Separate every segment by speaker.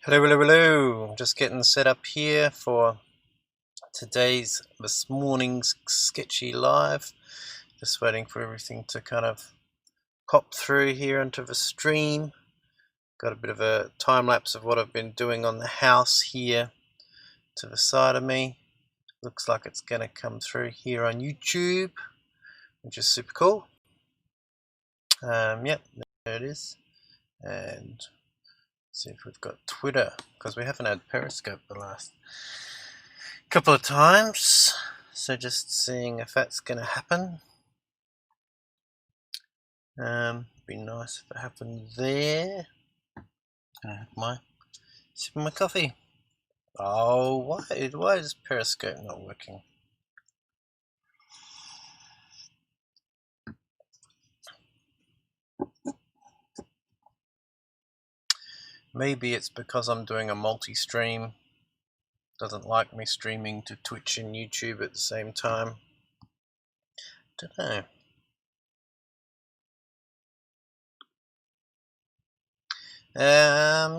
Speaker 1: Hello, hello, hello. I'm just getting set up here for this morning's Sketchy live. Just waiting for everything to kind of pop through here into the stream. Got a bit of a time lapse of what I've been doing on the house here to the side of me. Looks like it's going to come through here on YouTube, which is super cool. Yep, there it is. And see if we've got Twitter, because we haven't had Periscope the last couple of times, so just seeing if that's going to happen. Be nice if it happened there. Gonna have my sip of my coffee. Oh, why is Periscope not working? Maybe it's because I'm doing a multi-stream. Doesn't like me streaming to Twitch and YouTube at the same time. Don't know.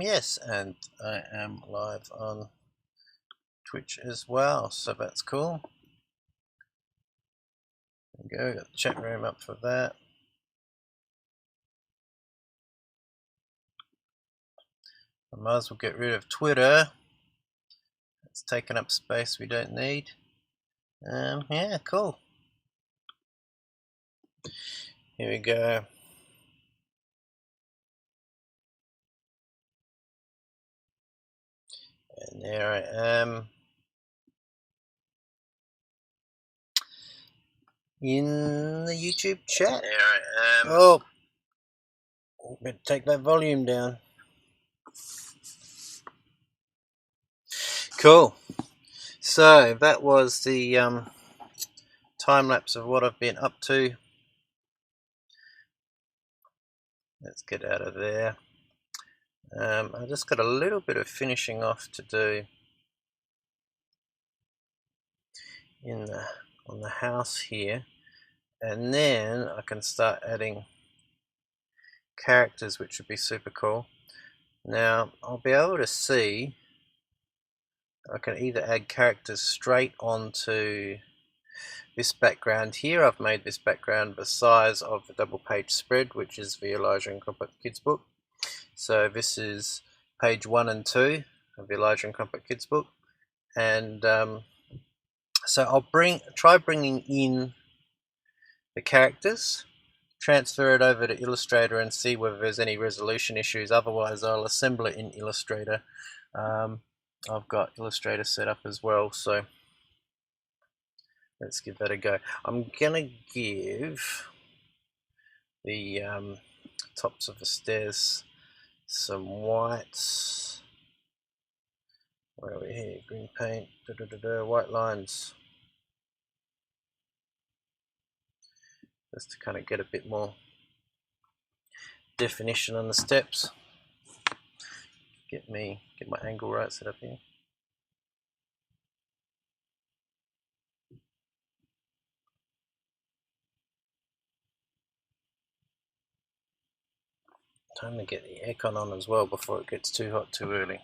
Speaker 1: Yes, and I am live on Twitch as well, so that's cool. There we go, got the chat room up for that. I might as well get rid of Twitter. It's taking up space we don't need. Yeah, cool. Here we go. And there I am in the YouTube chat. There I am. Oh, better take that volume down. Cool. So that was the time lapse of what I've been up to. Let's get out of there. I just got a little bit of finishing off to do on the house here, and then I can start adding characters, which would be super cool. Now I'll be able to see I can either add characters straight onto this background here. I've made this background the size of the double page spread, which is the Elijah Crumpet kids book. So this is page 1 and 2 of the Elijah Crumpet kids book, and so I'll try bringing in the characters, transfer it over to Illustrator and see whether there's any resolution issues. Otherwise I'll assemble it in Illustrator. I've got Illustrator set up as well, so let's give that a go. I'm gonna give the tops of the stairs some whites. Where are we here? Green paint, white lines, just to kind of get a bit more definition on the steps. Get my angle right set up here. Time to get the aircon on as well before it gets too hot too early.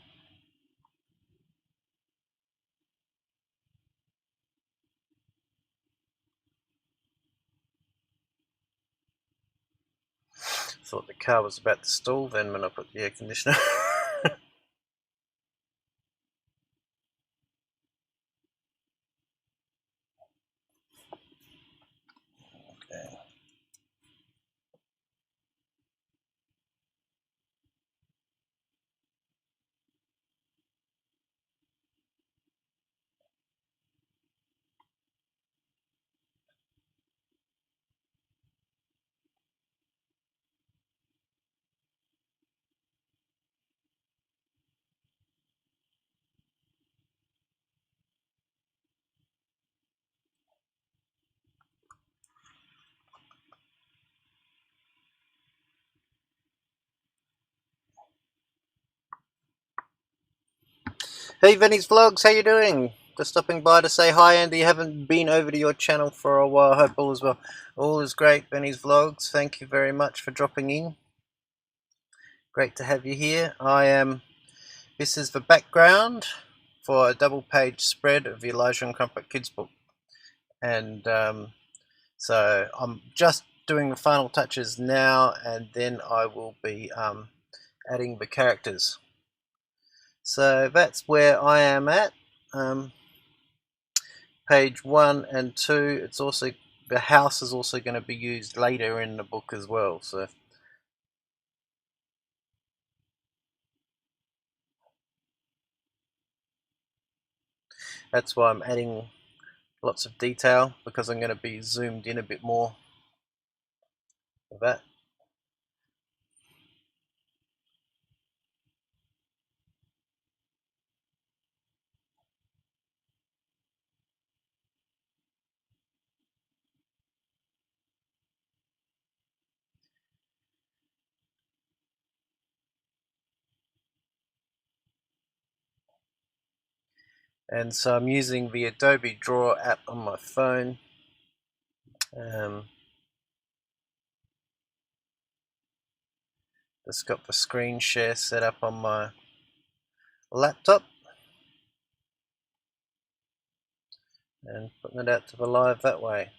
Speaker 1: Thought the car was about to stall then when I put the air conditioner. Okay. Hey Vinny's Vlogs, how you doing? Just stopping by to say hi, Andy. Haven't been over to your channel for a while. Hope all is well. All is great, Vinny's Vlogs. Thank you very much for dropping in. Great to have you here. I am This is the background for a double-page spread of the Elijah Crumpet Kids book, and so I'm just doing the final touches now, and then I will be adding the characters. So that's where I am at. Page 1 and 2. It's also, the house is also going to be used later in the book as well. So that's why I'm adding lots of detail, because I'm going to be zoomed in a bit more of that. And so I'm using the Adobe Draw app on my phone. Just got the screen share set up on my laptop and putting it out to the live that way,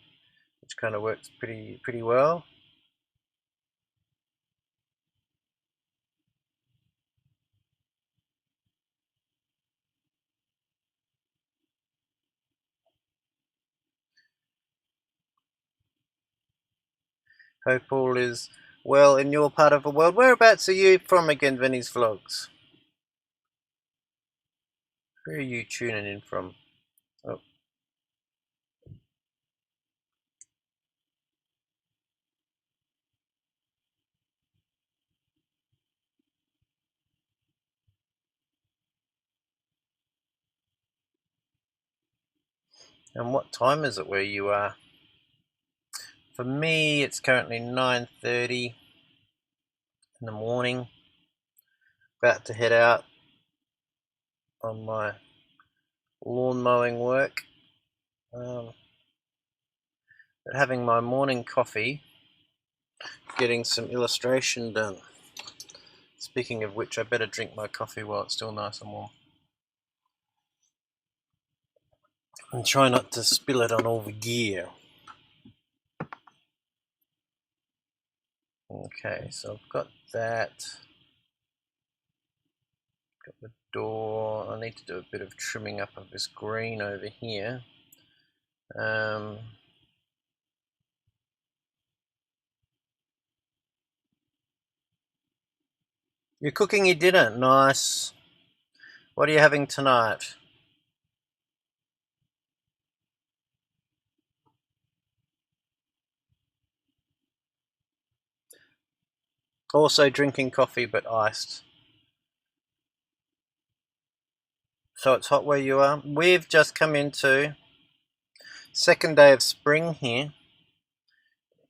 Speaker 1: which kind of works pretty well. Hope all is well in your part of the world. Whereabouts are you from again, Vinny's Vlogs? Where are you tuning in from? Oh. And what time is it where you are? For me, it's currently 9:30 in the morning. About to head out on my lawn mowing work. But having my morning coffee, getting some illustration done. Speaking of which, I better drink my coffee while it's still nice and warm. And try not to spill it on all the gear. Okay, so I've got that. Got the door. I need to do a bit of trimming up of this green over here. You're cooking your dinner. Nice. What are you having tonight? Also drinking coffee, but iced. So it's hot where you are. We've just come into second day of spring here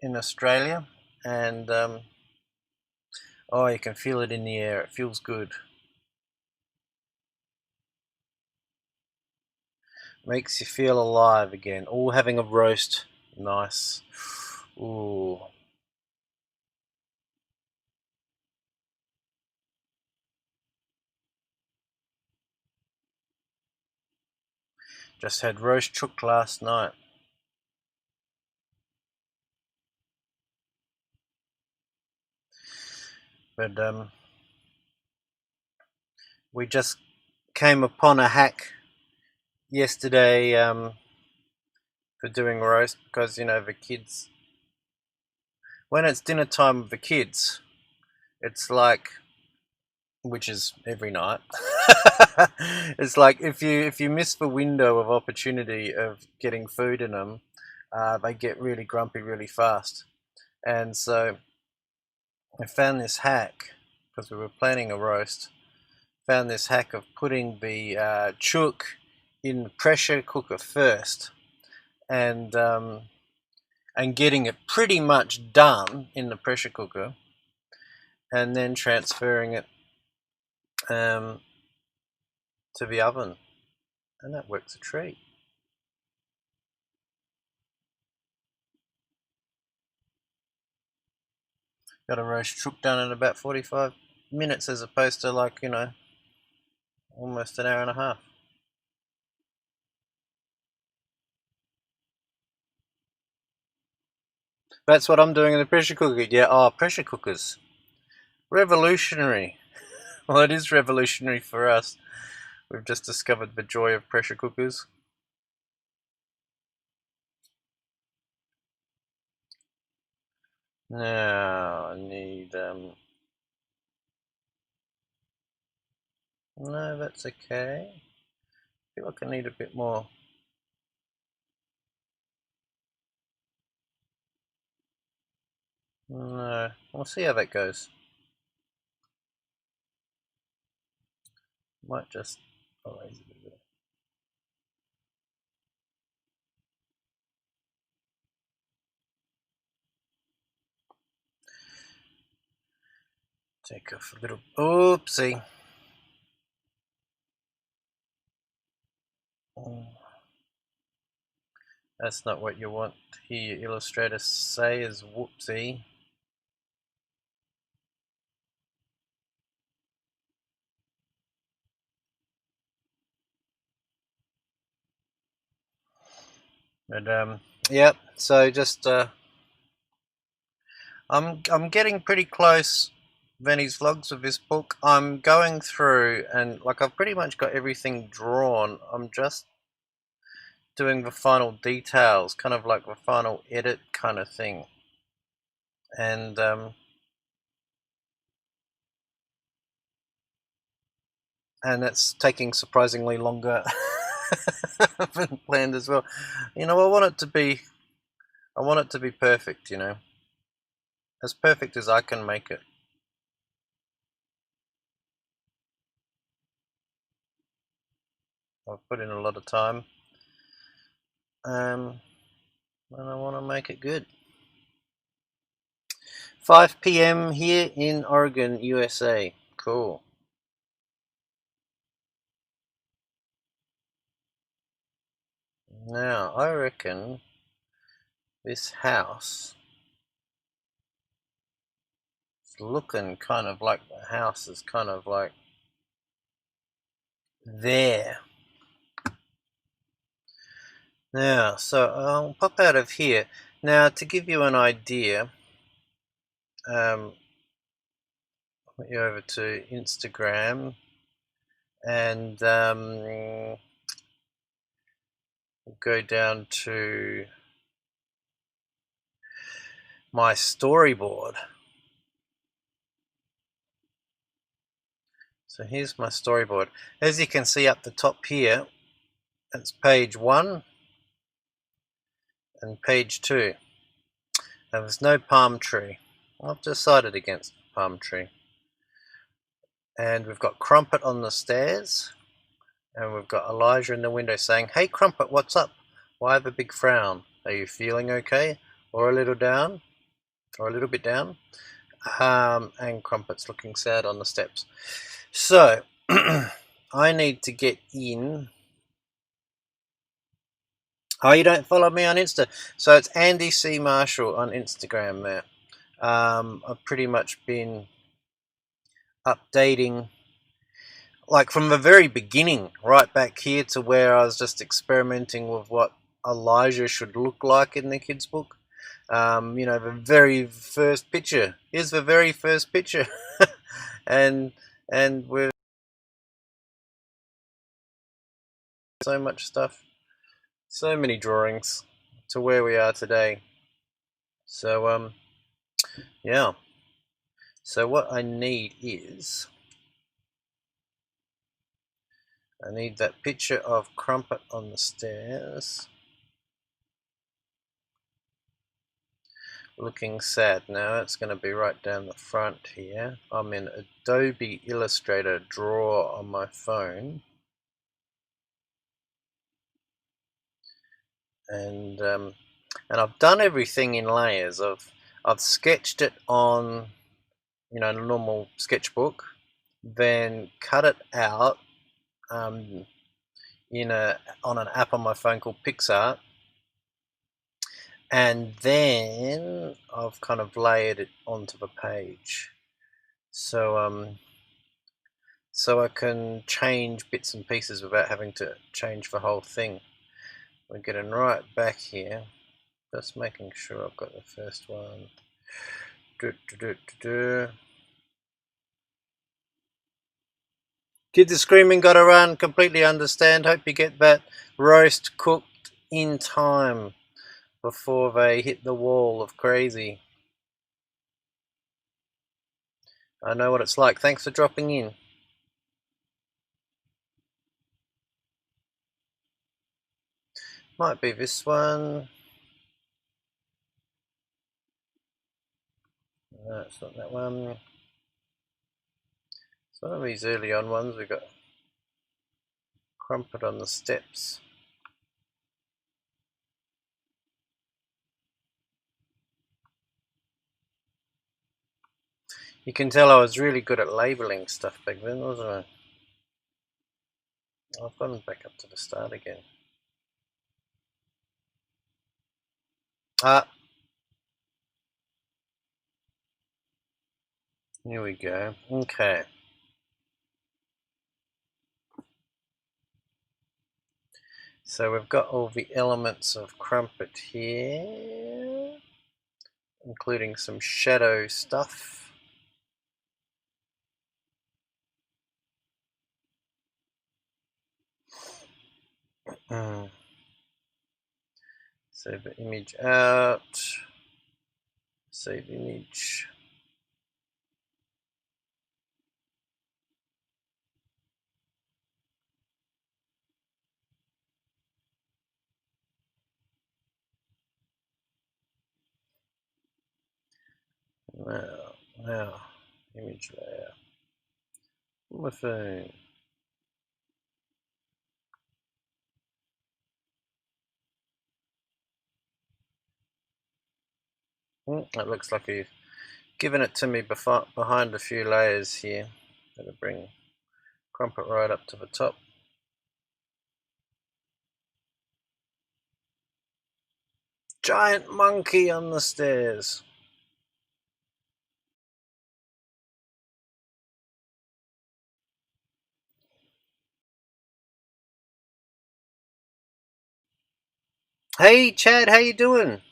Speaker 1: in Australia, and oh, you can feel it in the air. It feels good. Makes you feel alive again. All having a roast. Nice. Ooh. Just had roast chook last night. But we just came upon a hack yesterday for doing roast, because you know the kids, when it's dinner time with the kids, it's like, which is every night. It's like if you miss the window of opportunity of getting food in them, they get really grumpy really fast. And so I found this hack, because we were planning a roast. Found this hack of putting the chook in the pressure cooker first, and getting it pretty much done in the pressure cooker, and then transferring it to the oven, and that works a treat. Got a roast chook done in about 45 minutes, as opposed to, like, you know, almost an hour and a half. That's what I'm doing in the pressure cooker. Yeah, oh, pressure cookers. Revolutionary. Well, it is revolutionary for us. We've just discovered the joy of pressure cookers. Now, I need, no, that's okay. I feel like I need a bit more. No, we'll see how that goes. Might just, oh, take off a little, oopsie. That's not what you want to hear your Illustrator say is whoopsie. But yeah, so just I'm getting pretty close, Venny's vlogs, of this book. I'm going through and like I've pretty much got everything drawn. I'm just doing the final details, kind of like the final edit kind of thing. And it's taking surprisingly longer than planned as well. You know, I want it to be perfect, you know. As perfect as I can make it. I've put in a lot of time. And I want to make it good. 5 p.m. here in Oregon, USA. Cool. Now, I reckon this house is looking kind of like the house is kind of like there. Now, so I'll pop out of here. Now, to give you an idea, put you over to Instagram and go down to my storyboard. So here's my storyboard. As you can see up the top here, it's page 1 and page 2. And there's no palm tree. I've decided against palm tree. And we've got Crumpet on the stairs. And we've got Elijah in the window saying, "Hey Crumpet, what's up? Why have a big frown? Are you feeling okay? Or a little down? Or a little bit down?" And Crumpet's looking sad on the steps. So, I need to get in. Oh, you don't follow me on Insta? So it's Andy C. Marshall on Instagram there. I've pretty much been updating, like from the very beginning, right back here to where I was just experimenting with what Elijah should look like in the kids' book. You know, the very first picture. Here's the very first picture. and with so much stuff, so many drawings to where we are today. So, yeah. So what I need is, I need that picture of Crumpet on the stairs, looking sad. Now it's going to be right down the front here. I'm in Adobe Illustrator Draw on my phone, and I've done everything in layers. I've sketched it on, you know, a normal sketchbook, then cut it out on an app on my phone called PicsArt, and then I've kind of layered it onto the page. So so I can change bits and pieces without having to change the whole thing. We're getting right back here, just making sure I've got the first one. Kids are screaming, gotta run, completely understand. Hope you get that roast cooked in time before they hit the wall of crazy. I know what it's like. Thanks for dropping in. Might be this one. No, it's not that one. Some of these early on ones, we've got Crumpet on the steps. You can tell I was really good at labeling stuff back then, wasn't I? I've gone back up to the start again. Ah, here we go. Okay. So we've got all the elements of Crumpet here, including some shadow stuff. Save the image out. Save image. Now, image layer. My phone. It looks like you've given it to me behind a few layers here. Gotta bring Crumpet right up to the top. Giant monkey on the stairs. Hey Chad, how you doing?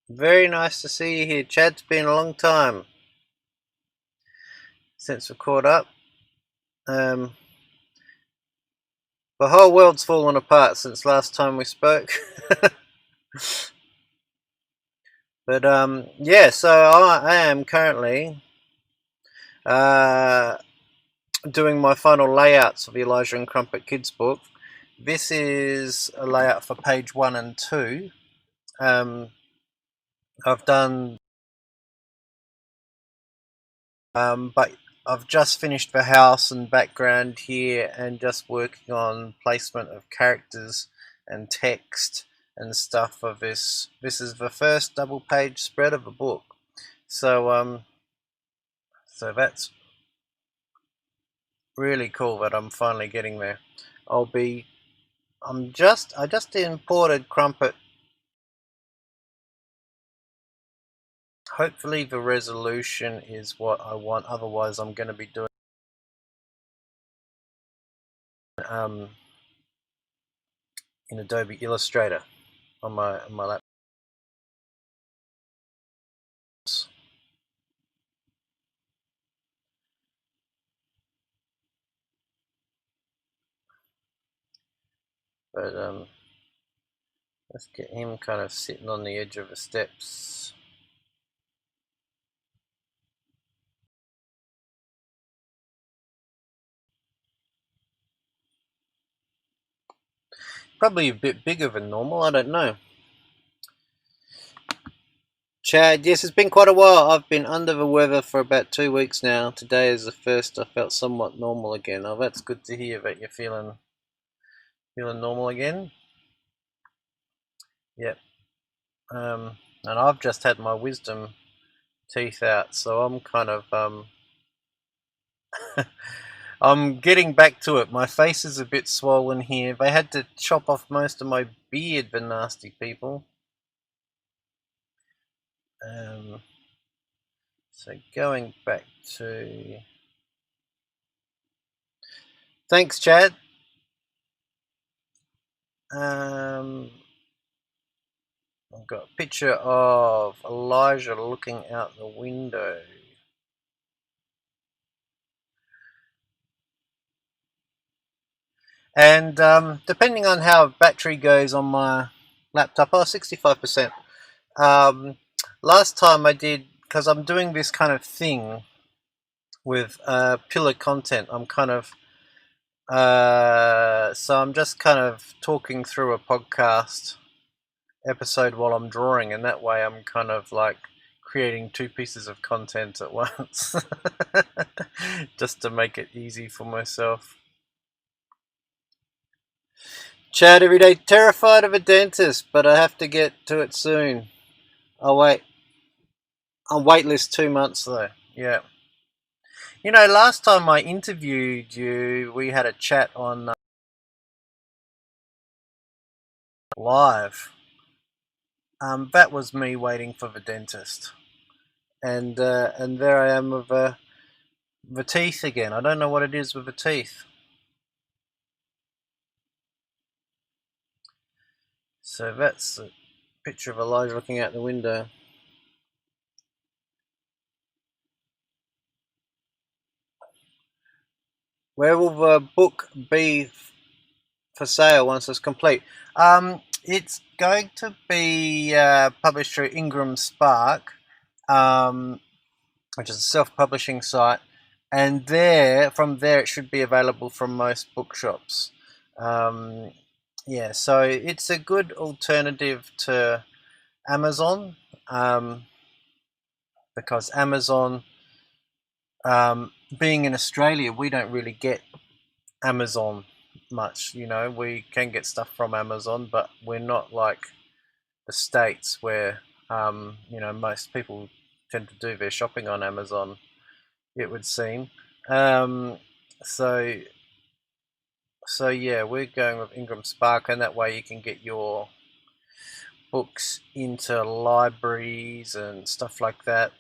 Speaker 1: Very nice to see you here. Chad's been a long time since we caught up. The whole world's fallen apart since last time we spoke. But yeah, so I am currently doing my final layouts of the Elijah and Crumpet Kids book. This is a layout for page 1 and 2. I've done, but I've just finished the house and background here and just working on placement of characters and text and stuff for this. This is the first double page spread of the book. So so that's really cool that I'm finally getting there. I just imported Crumpet. Hopefully the resolution is what I want, otherwise I'm going to be doing in Adobe Illustrator on my laptop. But let's get him kind of sitting on the edge of the steps. Probably a bit bigger than normal, I don't know. Chad, yes, it's been quite a while. I've been under the weather for about 2 weeks now. Today is the first I felt somewhat normal again. Oh, that's good to hear that you're feeling normal again. Yep. And I've just had my wisdom teeth out, so I'm kind of I'm getting back to it. My face is a bit swollen here. They had to chop off most of my beard, the nasty people. So going back to Thanks, Chad. I've got a picture of Elijah looking out the window. And depending on how battery goes on my laptop, 65%. Last time I did, because I'm doing this kind of thing with pillar content, so I'm just kind of talking through a podcast episode while I'm drawing, and that way I'm kind of like creating two pieces of content at once, just to make it easy for myself. Chat every day, terrified of a dentist, but I have to get to it soon. I'll wait. I'll waitlist 2 months though. Yeah. You know, last time I interviewed you, we had a chat on live. That was me waiting for the dentist, and there I am with the teeth again. I don't know what it is with the teeth. So that's a picture of Elijah looking out the window. Where will the book be for sale once it's complete? It's going to be published through Ingram Spark, which is a self-publishing site, and from there it should be available from most bookshops. Yeah, so it's a good alternative to Amazon, because Amazon, being in Australia, we don't really get Amazon much. You know, we can get stuff from Amazon, but we're not like the States where most people tend to do their shopping on Amazon, it would seem. Um, so so yeah, we're going with Ingram Spark, and that way you can get your books into libraries and stuff like that.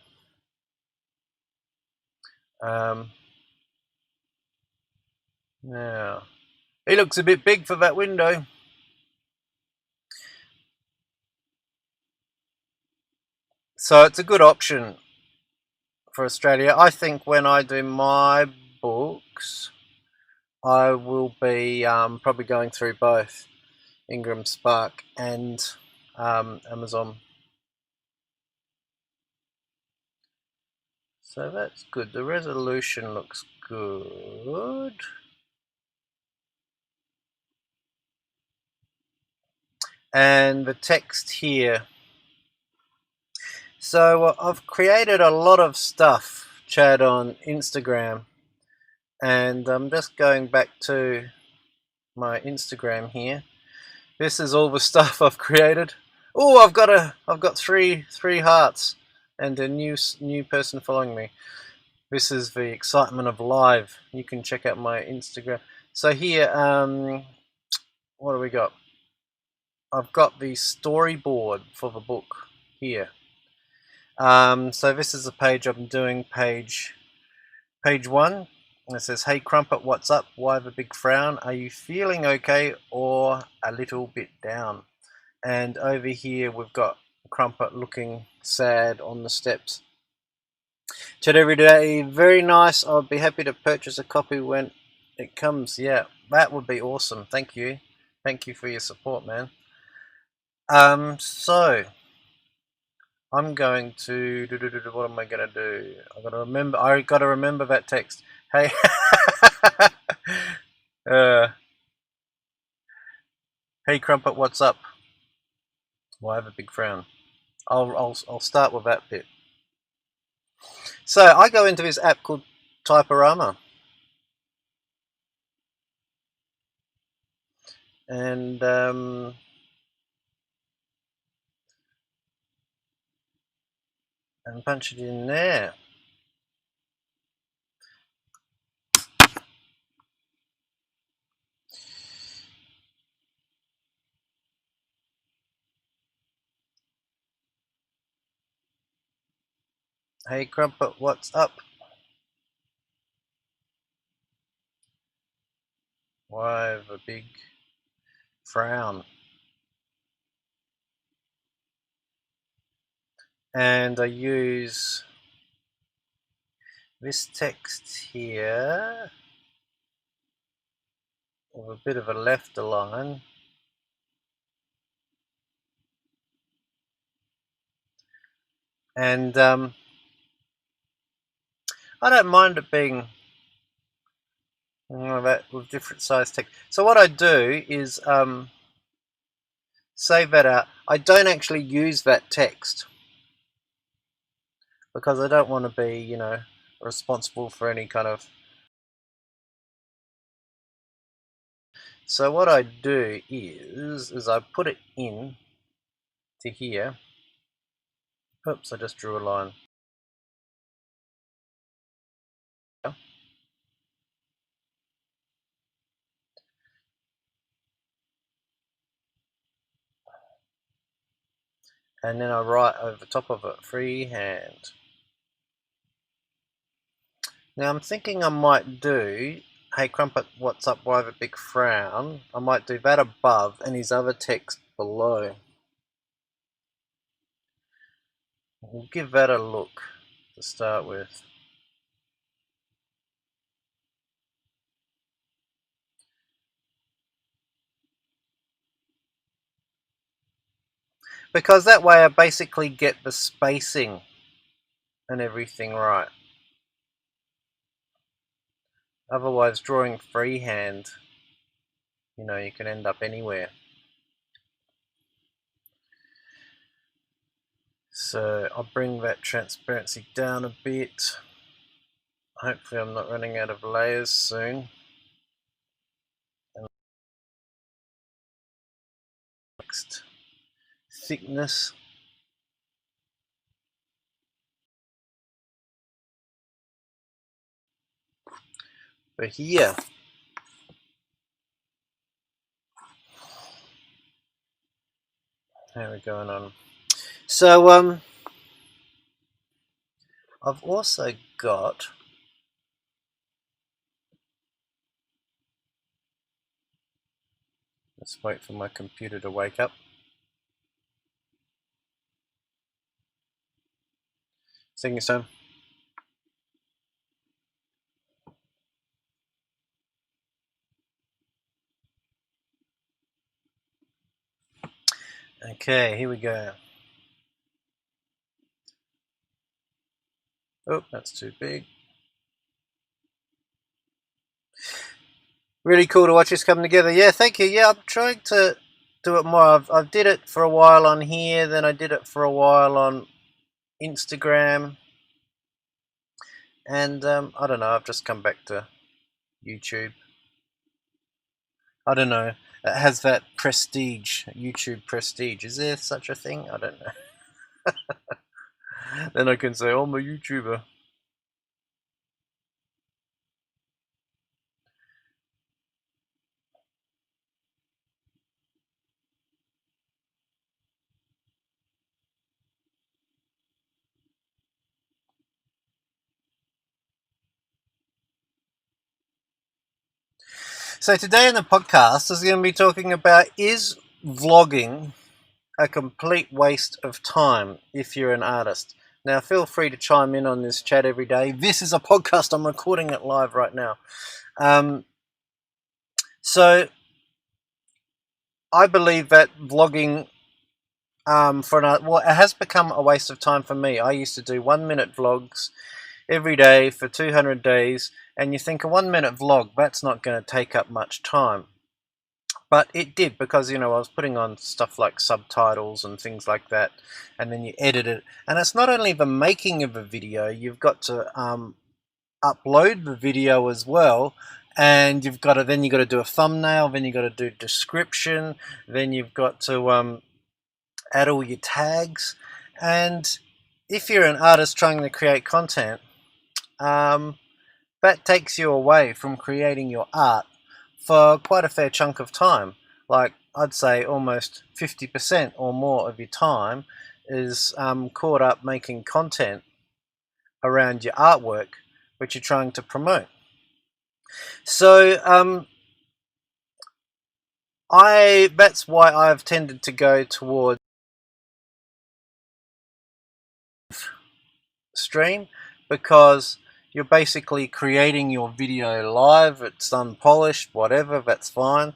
Speaker 1: Now, it looks a bit big for that window. So it's a good option for Australia. I think when I do my books, I will be probably going through both Ingram Spark and Amazon. So that's good. The resolution looks good. And the text here. So I've created a lot of stuff, Chad, on Instagram. And I'm just going back to my Instagram here. This is all the stuff I've created. Oh, I've got three hearts and a new person following me. This is the excitement of live. You can check out my Instagram. So here, what do we got? I've got the storyboard for the book here. So this is the page I'm doing, page 1. It says, "Hey Crumpet, what's up? Why the big frown? Are you feeling okay or a little bit down?" And over here we've got Crumpet looking sad on the steps. Chat every day, very nice. I'll be happy to purchase a copy when it comes. Yeah, that would be awesome. Thank you for your support, man. So I'm going to what am I gonna do? I gotta remember that text. Hey, hey Crumpet, what's up? Well, I have a big frown. I'll start with that bit. So I go into this app called Typorama, and punch it in there. Hey Crumpet, what's up? Why have a big frown? And I use this text here with a bit of a left align. And I don't mind it being that with different size text. So what I do is save that out. I don't actually use that text because I don't want to be, you know, responsible for any kind of. So what I do is I put it in to here. Oops, I just drew a line. And then I write over the top of it, freehand. Now I'm thinking I might do, hey Crumpet, what's up, why have a big frown? I might do that above and his other text below. We'll give that a look to start with. Because that way I basically get the spacing and everything right. Otherwise, drawing freehand, you know, you can end up anywhere. So I'll bring that transparency down a bit. Hopefully I'm not running out of layers soon. And next, thickness. But here, how are we going on? So I've also got, let's wait for my computer to wake up. Sing your song. Okay, here we go. Oh, that's too big. Really cool to watch this come together. Yeah, thank you. Yeah, I'm trying to do it more. I've did it for a while on here, then I did it for a while on Instagram, and I don't know, I've just come back to YouTube. I don't know. It has that prestige, YouTube prestige. Is there such a thing? I don't know. Then I can say, oh, I'm a YouTuber. So today in the podcast is going to be talking about, is vlogging a complete waste of time if you're an artist? Now feel free to chime in on this chat every day. This is a podcast, I'm recording it live right now. So I believe that vlogging it has become a waste of time for me. I used to do 1 minute vlogs every day for 200 days, and you think a 1 minute vlog, that's not going to take up much time. But it did, because, you know, I was putting on stuff like subtitles and things like that, and then you edit it. And it's not only the making of a video, you've got to upload the video as well, and you've got to do a thumbnail, then you've got to do description, then you've got to add all your tags. And if you're an artist trying to create content, that takes you away from creating your art for quite a fair chunk of time. Like, I'd say almost 50% or more of your time is caught up making content around your artwork which you're trying to promote. So That's why I've tended to go towards stream, because you're basically creating your video live. It's unpolished, whatever. That's fine.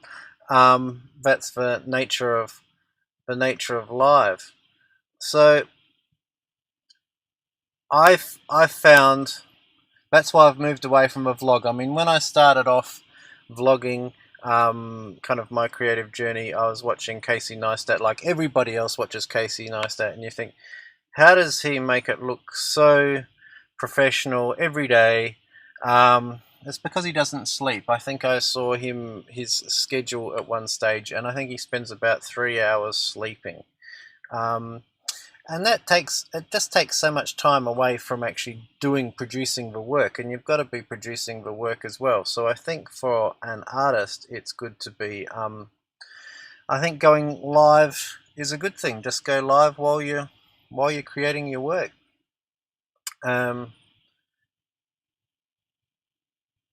Speaker 1: That's the nature of live. So I've found that's why I've moved away from a vlog. I mean, when I started off vlogging, kind of my creative journey, I was watching Casey Neistat, like everybody else watches Casey Neistat, and you think, how does he make it look so professional every day? It's because he doesn't sleep. I think I saw his schedule at one stage, and I think he spends about 3 hours sleeping. And it just takes so much time away from actually producing the work, and you've got to be producing the work as well. So I think for an artist, it's good to be. I think going live is a good thing. Just go live while you're creating your work.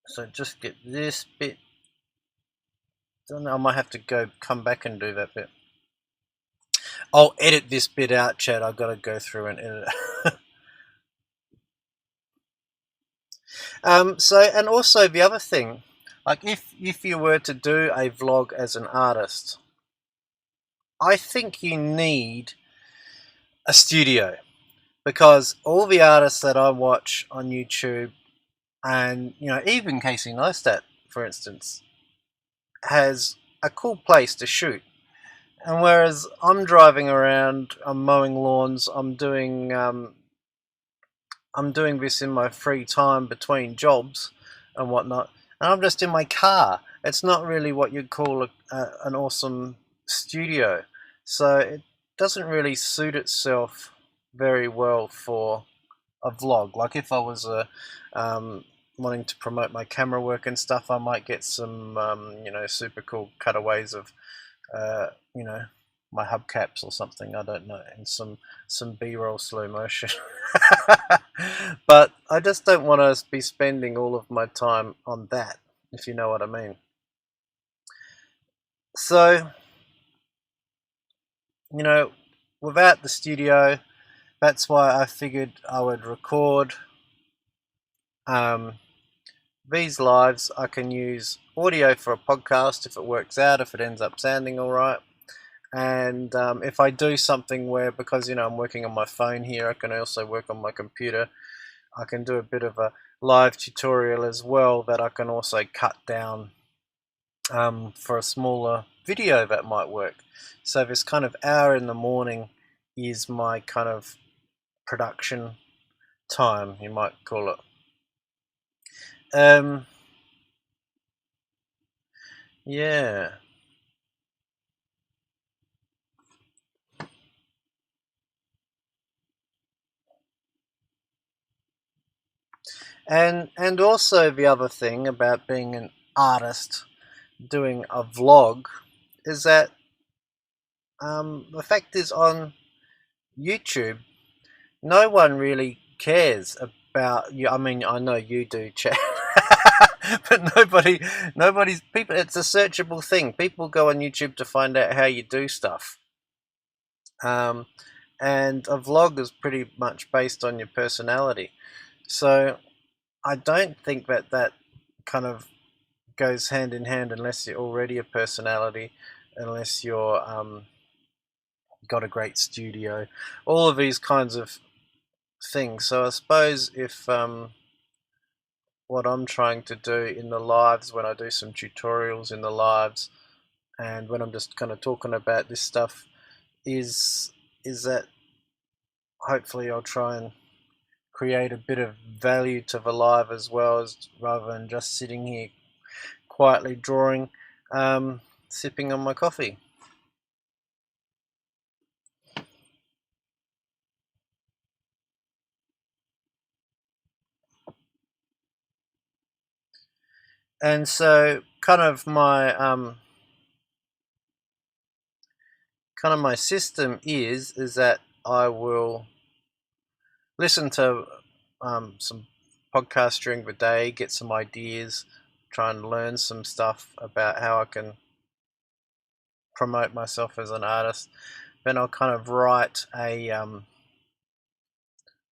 Speaker 1: So just get this bit done. I might have to come back and do that bit. I'll edit this bit out, Chad. I've got to go through and edit it. And also the other thing, like if you were to do a vlog as an artist, I think you need a studio, because all the artists that I watch on YouTube, and even Casey Neistat, for instance, has a cool place to shoot. And whereas I'm driving around, I'm mowing lawns, I'm doing this in my free time between jobs and whatnot, and I'm just in my car. It's not really what you'd call an awesome studio. So it doesn't really suit itself very well for a vlog. Like if I was wanting to promote my camera work and stuff, I might get some super cool cutaways of my hubcaps or something, I don't know, and some B-roll slow motion. But I just don't want to be spending all of my time on that, if you know what I mean. So, without the studio, that's why I figured I would record these lives. I can use audio for a podcast if it works out, if it ends up sounding all right. And if I do something where, because I'm working on my phone here, I can also work on my computer. I can do a bit of a live tutorial as well that I can also cut down for a smaller video that might work. So this kind of hour in the morning is my kind of production time, you might call it. Yeah. And also the other thing about being an artist doing a vlog is that the fact is, on YouTube, no one really cares about you. I mean, I know you do, Chad, but nobody's people. It's a searchable thing. People go on YouTube to find out how you do stuff. And a vlog is pretty much based on your personality. So I don't think that kind of goes hand in hand unless you're already a personality, unless you're got a great studio, all of these kinds of things. So I suppose if what I'm trying to do in the lives, when I do some tutorials in the lives, and when I'm just kind of talking about this stuff, is that hopefully I'll try and create a bit of value to the live as well, as rather than just sitting here quietly drawing, sipping on my coffee. And so kind of my system is that I will listen to some podcasts during the day, get some ideas, try and learn some stuff about how I can promote myself as an artist, then I'll kind of write a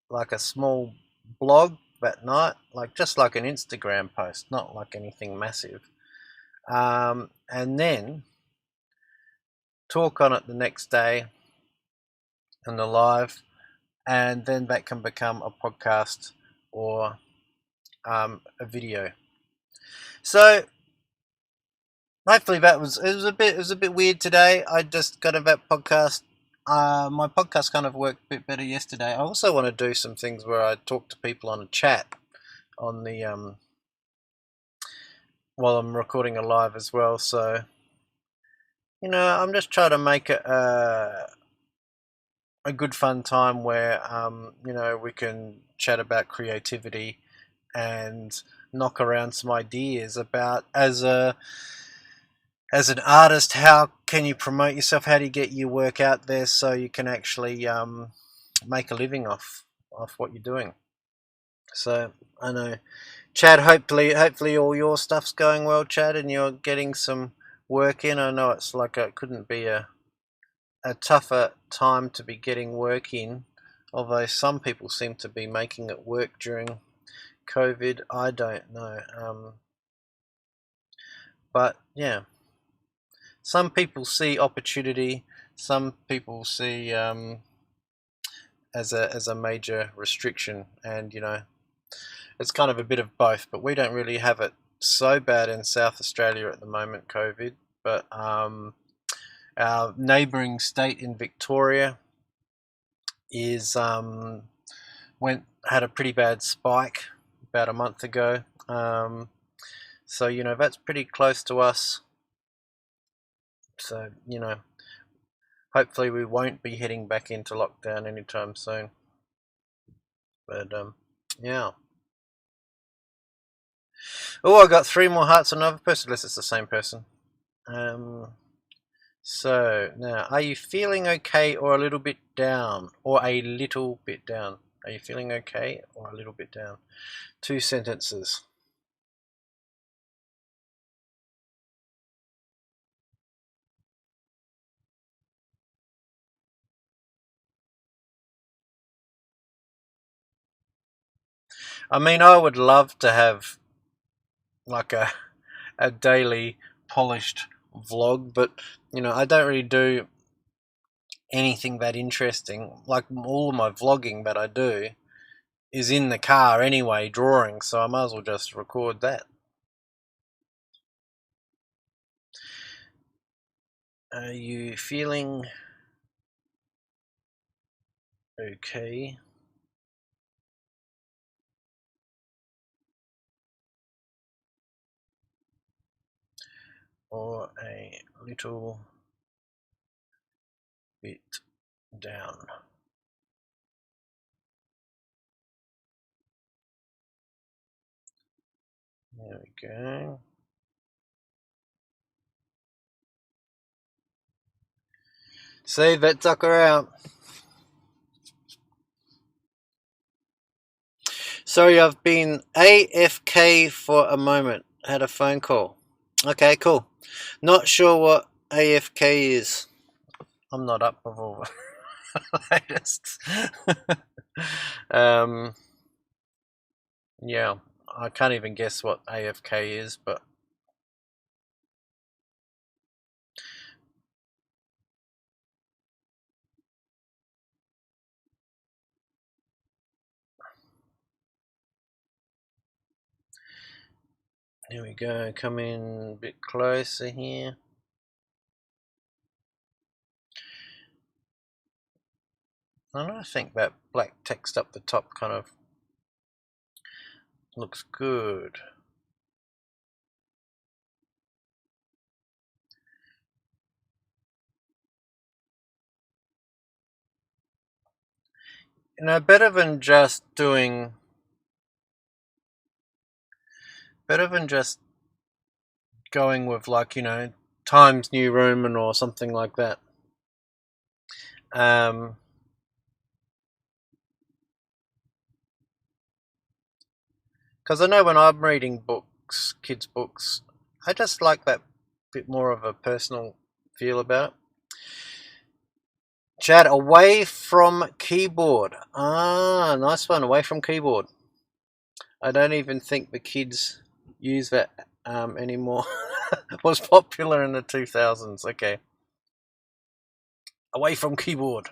Speaker 1: like a small blog that night, like just like an Instagram post, not like anything massive, and then talk on it the next day in the live, and then that can become a podcast or a video. So hopefully that was it was a bit weird today. I just got a that podcast. My podcast kind of worked a bit better yesterday. I also want to do some things where I talk to people on a chat on the while I'm recording a live as well. So I'm just trying to make it a good fun time where we can chat about creativity and knock around some ideas about as an artist, how can you promote yourself? How do you get your work out there so you can actually make a living off what you're doing? So I know, Chad. Hopefully all your stuff's going well, Chad, and you're getting some work in. I know it's like it couldn't be a tougher time to be getting work in, although some people seem to be making it work during COVID. I don't know, but yeah. Some people see opportunity, some people see as a major restriction, and it's kind of a bit of both. But we don't really have it so bad in South Australia at the moment, COVID. But our neighbouring state in Victoria is had a pretty bad spike about a month ago. So that's pretty close to us. So hopefully we won't be heading back into lockdown anytime soon. But yeah. Oh, I got 3 more hearts on another person, unless it's the same person. So now, are you feeling okay or a little bit down? Or a little bit down? Are you feeling okay or a little bit down? 2 sentences. I mean, I would love to have like a daily polished vlog, but I don't really do anything that interesting. Like all of my vlogging that I do is in the car anyway, drawing, so I might as well just record that. Are you feeling okay? Or a little bit down? There we go. See that sucker out. Sorry, I've been AFK for a moment. Had a phone call. Okay, cool. Not sure what AFK is. I'm not up with all the latest. Yeah, I can't even guess what AFK is, but here we go. Come in a bit closer here. And I think that black text up the top kind of looks good. Better than just going with like, Times New Roman or something like that. Because I know when I'm reading books, kids' books, I just like that bit more of a personal feel about it. Chad, away from keyboard. Ah, nice one, away from keyboard. I don't even think the kids use that anymore. It was popular in the 2000s. Okay. Away from keyboard.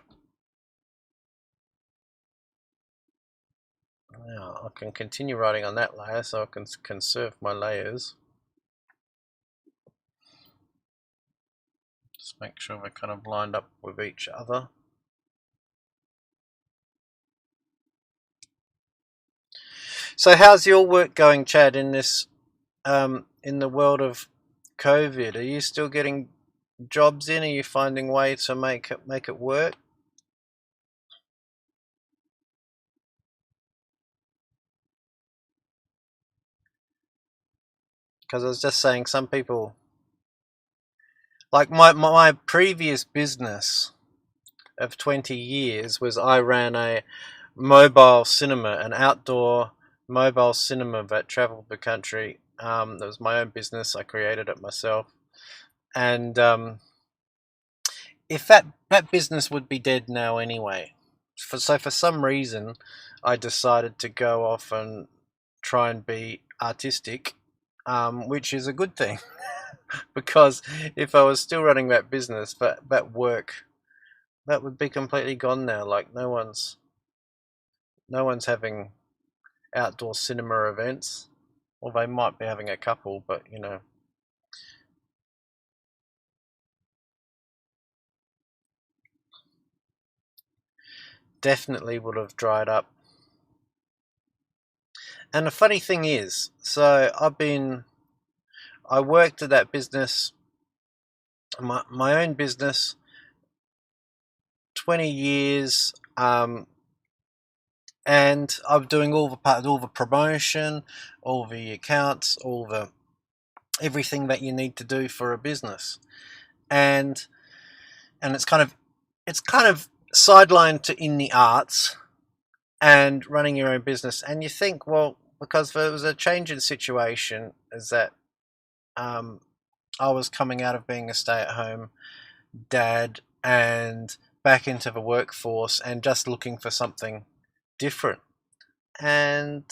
Speaker 1: Now I can continue writing on that layer so I can conserve my layers. Just make sure they're kind of lined up with each other. So how's your work going, Chad, in this in the world of COVID? Are you still getting jobs in? Are you finding ways to make it work? Because I was just saying, some people, like my previous business of 20 years was I ran a mobile cinema, an outdoor mobile cinema that traveled the country. That was my own business. I created it myself, and if that business would be dead now anyway. So for some reason, I decided to go off and try and be artistic, which is a good thing because if I was still running that business, that work, that would be completely gone now. Like no one's having outdoor cinema events, or they might be having a couple, but you know. Definitely would have dried up. And the funny thing is, so I worked at that business, my own business, 20 years, and I'm doing all the promotion, all the accounts, all the everything that you need to do for a business, and it's kind of sidelined to in the arts and running your own business, and you think, well, because there was a change in situation, is that um, I was coming out of being a stay-at-home dad and back into the workforce and just looking for something different. And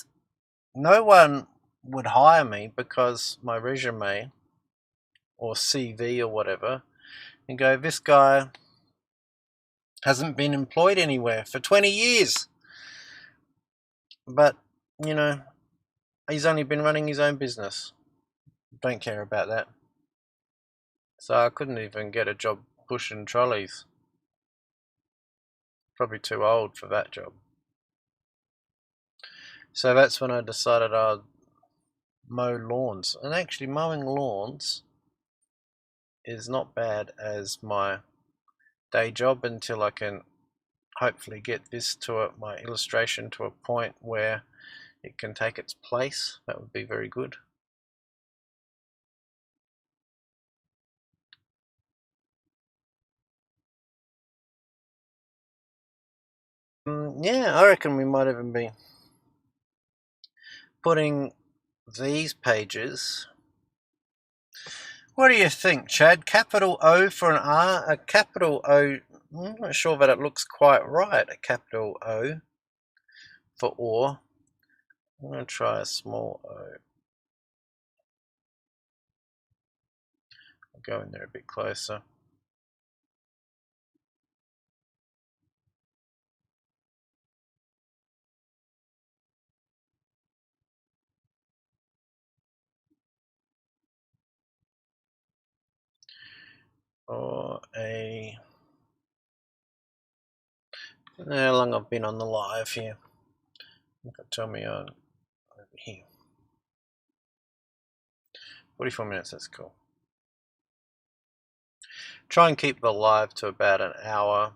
Speaker 1: no one would hire me because my resume or CV or whatever, and go, this guy hasn't been employed anywhere for 20 years. But, you know, he's only been running his own business. Don't care about that. So I couldn't even get a job pushing trolleys. Probably too old for that job. So that's when I decided I'd mow lawns. And actually, mowing lawns is not bad as my day job until I can hopefully get this to my illustration to a point where it can take its place. That would be very good. Yeah, I reckon we might even be putting these pages. What do you think, Chad? Capital O for an R, a capital O. I'm not sure that it looks quite right. A capital O for or. I'm going to try a small O. I'll go in there a bit closer. Or a. I don't know how long I've been on the live here. You can tell me on over here. 44 minutes, that's cool. Try and keep the live to about an hour,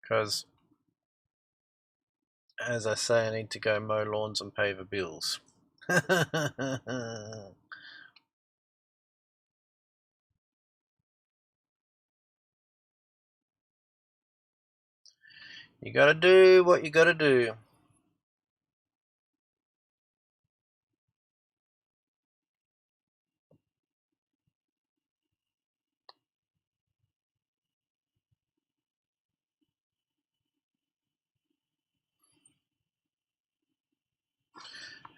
Speaker 1: because as I say, I need to go mow lawns and pay the bills. You gotta do what you gotta do.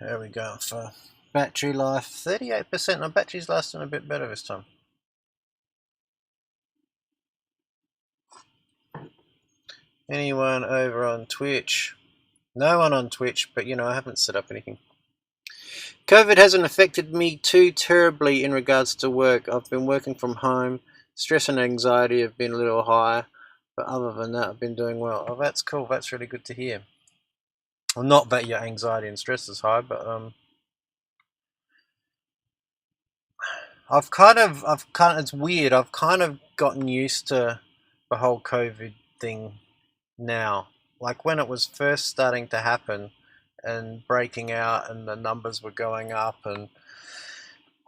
Speaker 1: There we go for battery life. 38%. My battery's lasting a bit better this time. Anyone over on Twitch? No one on Twitch, but you know, I haven't set up anything. COVID hasn't affected me too terribly in regards to work. I've been working from home. Stress and anxiety have been a little higher, but other than that, I've been doing well. Oh, that's cool. That's really good to hear. Well, not that your anxiety and stress is high, but it's weird. I've kind of gotten used to the whole COVID thing now. Like when it was first starting to happen and breaking out and the numbers were going up, and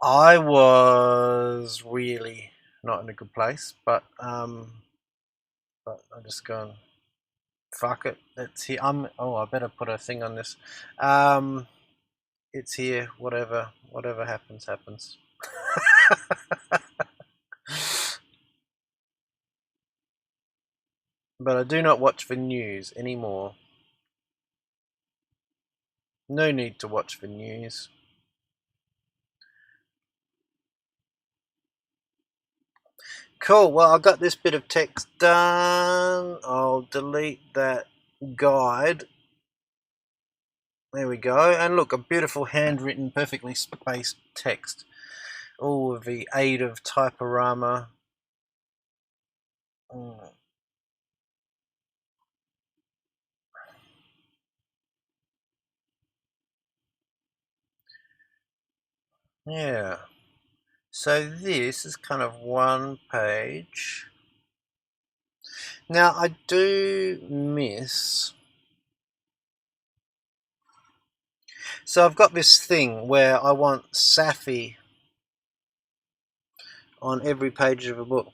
Speaker 1: I was really not in a good place, but I'm just going, fuck it, it's here. I better put a thing on this. It's here, whatever happens happens. But I do not watch the news anymore. No need to watch the news. Cool, well, I got this bit of text done. I'll delete that guide. There we go. And look, a beautiful handwritten, perfectly spaced text. All with the aid of Typorama. Yeah. So this is kind of one page. Now I do miss. So I've got this thing where I want Safi on every page of a book.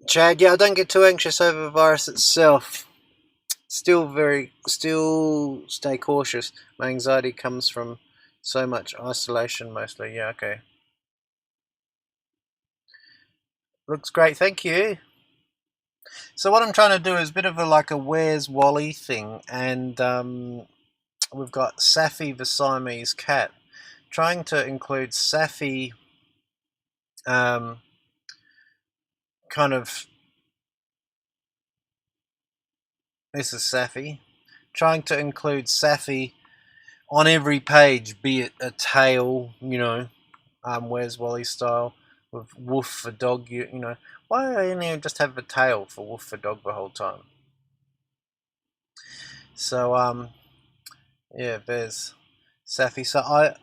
Speaker 1: Chad, yeah, I don't get too anxious over the virus itself. Still stay cautious. My anxiety comes from so much isolation mostly. Yeah, okay. Looks great, thank you. So what I'm trying to do is a bit of like a Where's Wally thing, and we've got Safi the Siamese cat. Trying to include Safi, kind of. This is Safi. Trying to include Safi on every page, be it a tail, you know, Where's Wally style, with Woof for dog, you know. Why do I only just have a tail for Woof for dog the whole time? So, yeah, there's Safi. So I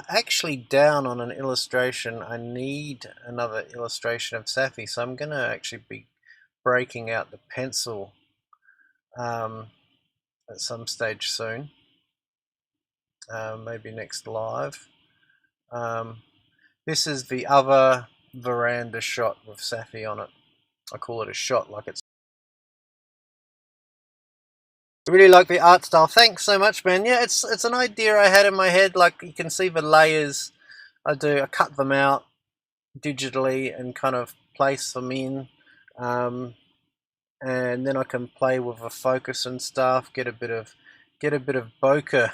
Speaker 1: actually down on an illustration. I need another illustration of Safi, so I'm going to actually be breaking out the pencil at some stage soon. Maybe next live. This is the other veranda shot with Safi on it. I call it a shot, like it's. I really like the art style. Thanks so much, man. Yeah, it's an idea I had in my head. Like you can see the layers. I cut them out digitally and kind of place them in, and then I can play with the focus and stuff. Get a bit of bokeh.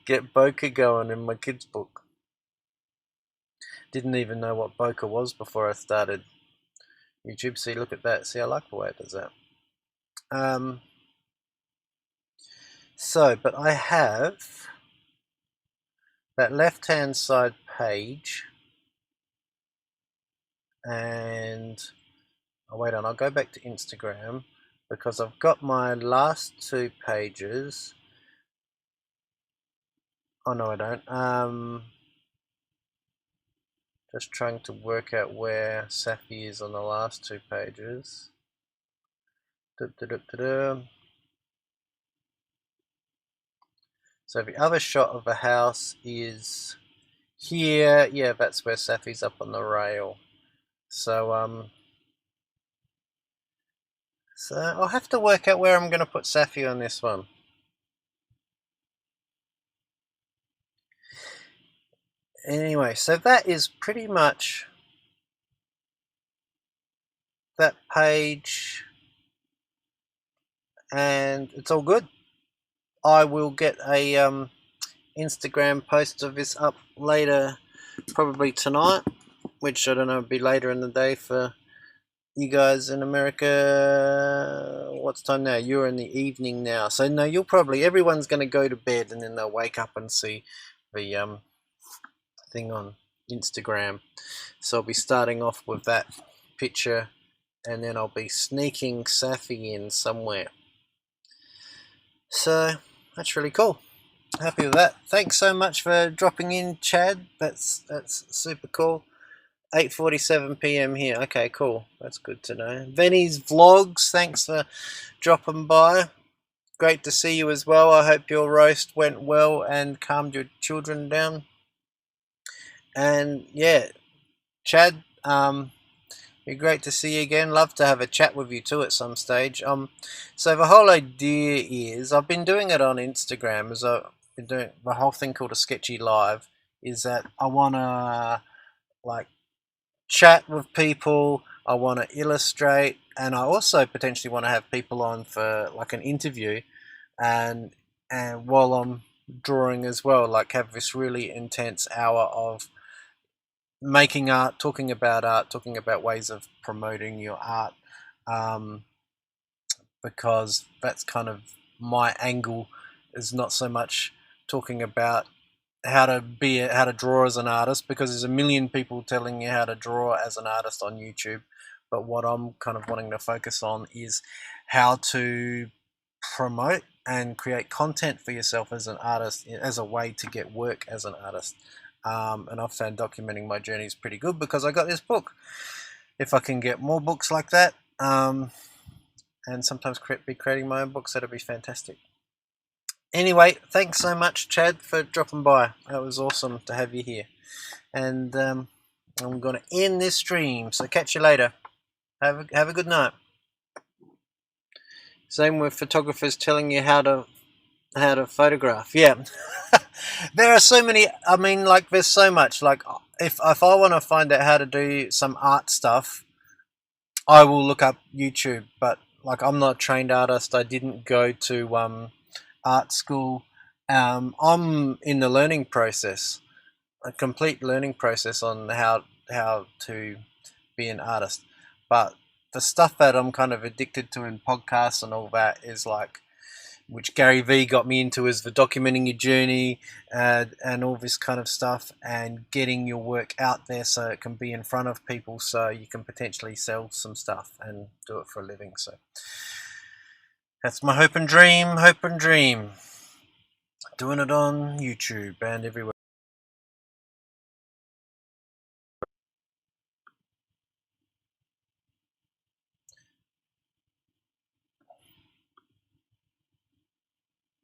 Speaker 1: Get bokeh going in my kids' book. Didn't even know what bokeh was before I started YouTube. See, look at that. See, I like the way it does that. But I have that left-hand side page, and wait on. I'll go back to Instagram because I've got my last two pages. Oh no, I don't. Just trying to work out where Safi is on the last two pages. So the other shot of the house is here. Yeah, that's where Safi's up on the rail. So so I'll have to work out where I'm going to put Safi on this one. Anyway, so that is pretty much that page, and it's all good. I will get a Instagram post of this up later, probably tonight, which I don't know, will be later in the day for you guys in America. What's time now? You're in the evening now, so no, everyone's going to go to bed and then they'll wake up and see the thing on Instagram. So I'll be starting off with that picture, and then I'll be sneaking Safi in somewhere. So that's really cool. Happy with that. Thanks so much for dropping in, Chad. That's super cool. 8:47 p.m. here. Okay, cool. That's good to know. Venny's Vlogs, thanks for dropping by. Great to see you as well. I hope your roast went well and calmed your children down. And yeah, Chad, be great to see you again. Love to have a chat with you too at some stage. So the whole idea is, I've been doing it on Instagram, as I've been doing the whole thing called a Sketchy Live, is that I wanna like chat with people, I want to illustrate, and I also potentially want to have people on for like an interview, and while I'm drawing as well, like have this really intense hour of making art, talking about ways of promoting your art, um, because that's kind of my angle, is not so much talking about how to draw as an artist, because there's a million people telling you how to draw as an artist on YouTube, but what I'm kind of wanting to focus on is how to promote and create content for yourself as an artist, as a way to get work as an artist. And I've found documenting my journey is pretty good because I got this book. If I can get more books like that, and sometimes be creating my own books, that'd be fantastic. Anyway, thanks so much, Chad, for dropping by. That was awesome to have you here. And I'm going to end this stream, so catch you later. Have a good night. Same with photographers telling you how to photograph. Yeah. There are so many. I mean, like, there's so much. Like, if I want to find out how to do some art stuff, I will look up YouTube. But like, I'm not a trained artist. I didn't go to art school. I'm in the learning process, a complete learning process on how to be an artist. But the stuff that I'm kind of addicted to in podcasts and all that is like, which Gary Vee got me into, is the documenting your journey, and all this kind of stuff, and getting your work out there so it can be in front of people, so you can potentially sell some stuff and do it for a living. So that's my hope and dream. Doing it on YouTube and everywhere.